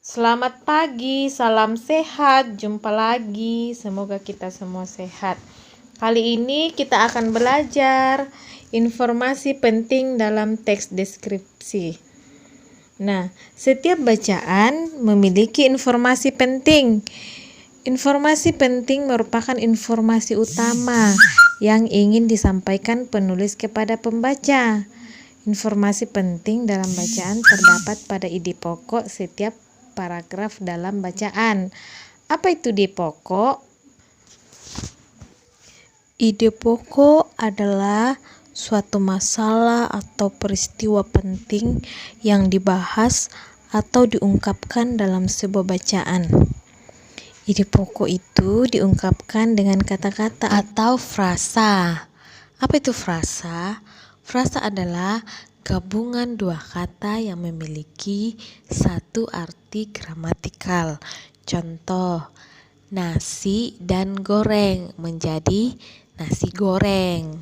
Selamat pagi, salam sehat, jumpa lagi. Semoga kita semua sehat. Kali ini kita akan belajar informasi penting dalam teks deskripsi. Nah, setiap bacaan memiliki informasi penting. Informasi penting merupakan informasi utama yang ingin disampaikan penulis kepada pembaca. Informasi penting dalam bacaan terdapat pada ide pokok setiap paragraf dalam bacaan. Apa itu ide pokok? Ide pokok adalah suatu masalah atau peristiwa penting yang dibahas atau diungkapkan dalam sebuah bacaan. Ide pokok itu diungkapkan dengan kata-kata atau frasa. Apa itu frasa? Frasa adalah gabungan dua kata yang memiliki satu arti gramatikal. Contoh, nasi dan goreng menjadi nasi goreng.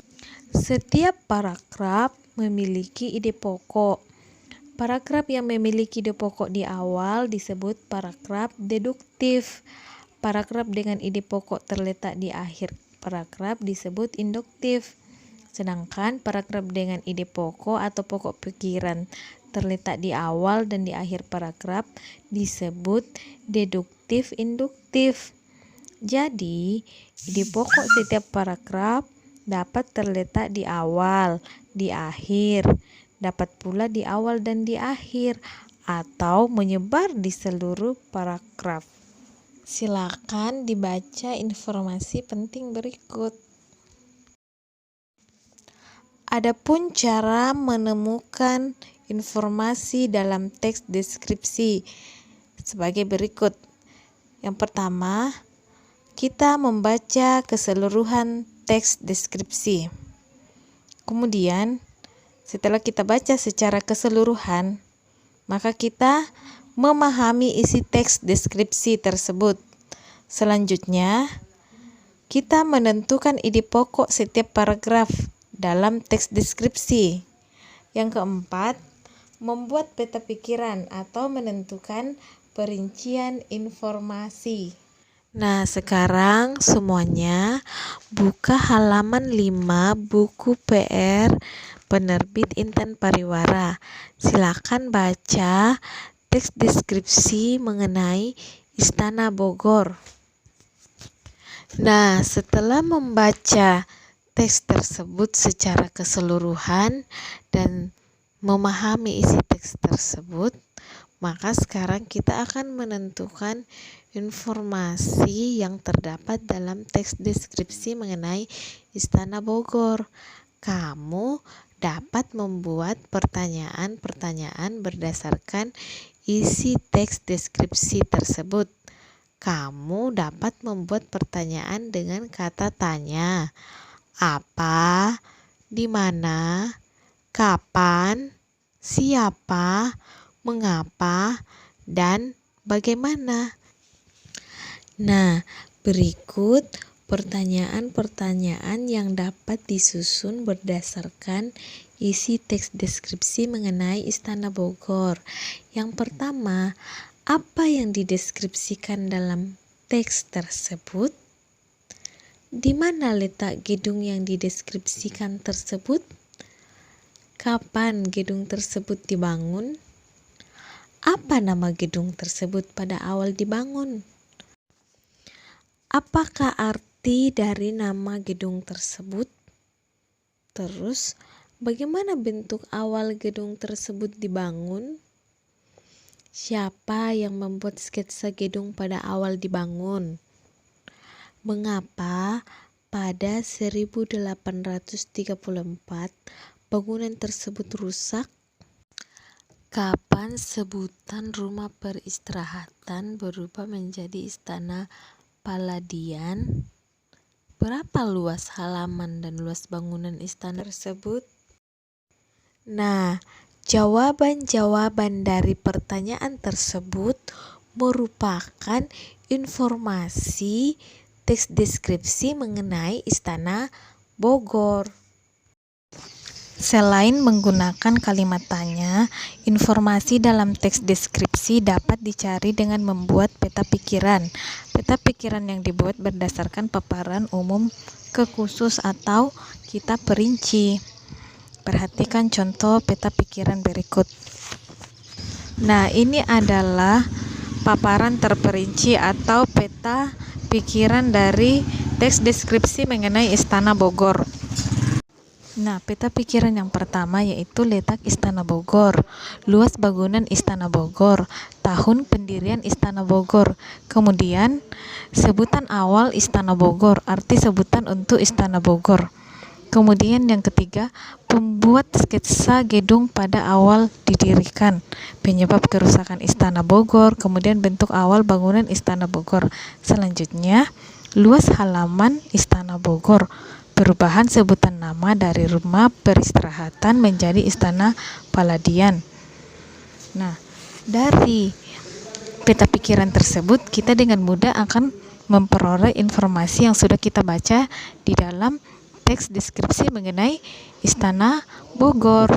Setiap paragraf memiliki ide pokok. Paragraf yang memiliki ide pokok di awal disebut paragraf deduktif. Paragraf dengan ide pokok terletak di akhir paragraf disebut induktif. Sedangkan paragraf dengan ide pokok atau pokok pikiran terletak di awal dan di akhir paragraf disebut deduktif induktif. Jadi, ide pokok setiap paragraf dapat terletak di awal, di akhir, dapat pula di awal dan di akhir, atau menyebar di seluruh paragraf. Silakan dibaca informasi penting berikut. Adapun cara menemukan informasi dalam teks deskripsi sebagai berikut. Yang pertama, kita membaca keseluruhan teks deskripsi. Kemudian, setelah kita baca secara keseluruhan, maka kita memahami isi teks deskripsi tersebut. Selanjutnya, kita menentukan ide pokok setiap paragraf dalam teks deskripsi. Yang keempat, membuat peta pikiran atau menentukan perincian informasi. Nah, sekarang semuanya buka halaman 5 buku PR penerbit Intan Pariwara. Silakan baca teks deskripsi mengenai Istana Bogor. Nah, setelah membaca teks tersebut secara keseluruhan dan memahami isi teks tersebut, maka sekarang kita akan menentukan informasi yang terdapat dalam teks deskripsi mengenai Istana Bogor. Kamu dapat membuat pertanyaan-pertanyaan berdasarkan isi teks deskripsi tersebut. Kamu dapat membuat pertanyaan dengan kata tanya. Apa, di mana, kapan, siapa, mengapa, dan bagaimana. Nah, berikut pertanyaan-pertanyaan yang dapat disusun berdasarkan isi teks deskripsi mengenai Istana Bogor. Yang pertama, apa yang dideskripsikan dalam teks tersebut? Di mana letak gedung yang dideskripsikan tersebut? Kapan gedung tersebut dibangun? Apa nama gedung tersebut pada awal dibangun? Apakah arti dari nama gedung tersebut? Terus, bagaimana bentuk awal gedung tersebut dibangun? Siapa yang membuat sketsa gedung pada awal dibangun? Mengapa pada 1834 bangunan tersebut rusak? Kapan sebutan rumah peristirahatan berubah menjadi Istana Palladian? Berapa luas halaman dan luas bangunan istana tersebut? Nah, jawaban-jawaban dari pertanyaan tersebut merupakan informasi teks deskripsi mengenai Istana Bogor. Selain menggunakan kalimat tanya, informasi dalam teks deskripsi dapat dicari dengan membuat peta pikiran. Peta pikiran yang dibuat berdasarkan paparan umum ke khusus atau kitab perinci. Perhatikan contoh peta pikiran berikut. Nah, ini adalah paparan terperinci atau peta pikiran dari teks deskripsi mengenai Istana Bogor. Nah, peta pikiran yang pertama yaitu letak Istana Bogor, luas bangunan Istana Bogor, tahun pendirian Istana Bogor, kemudian sebutan awal Istana Bogor, arti sebutan untuk Istana Bogor. Kemudian yang ketiga, pembuat sketsa gedung pada awal didirikan, penyebab kerusakan Istana Bogor, kemudian bentuk awal bangunan Istana Bogor. Selanjutnya, luas halaman Istana Bogor, perubahan sebutan nama dari rumah peristirahatan menjadi Istana Palladian. Nah, dari peta pikiran tersebut kita dengan mudah akan memperoleh informasi yang sudah kita baca di dalam teks deskripsi mengenai Istana Bogor.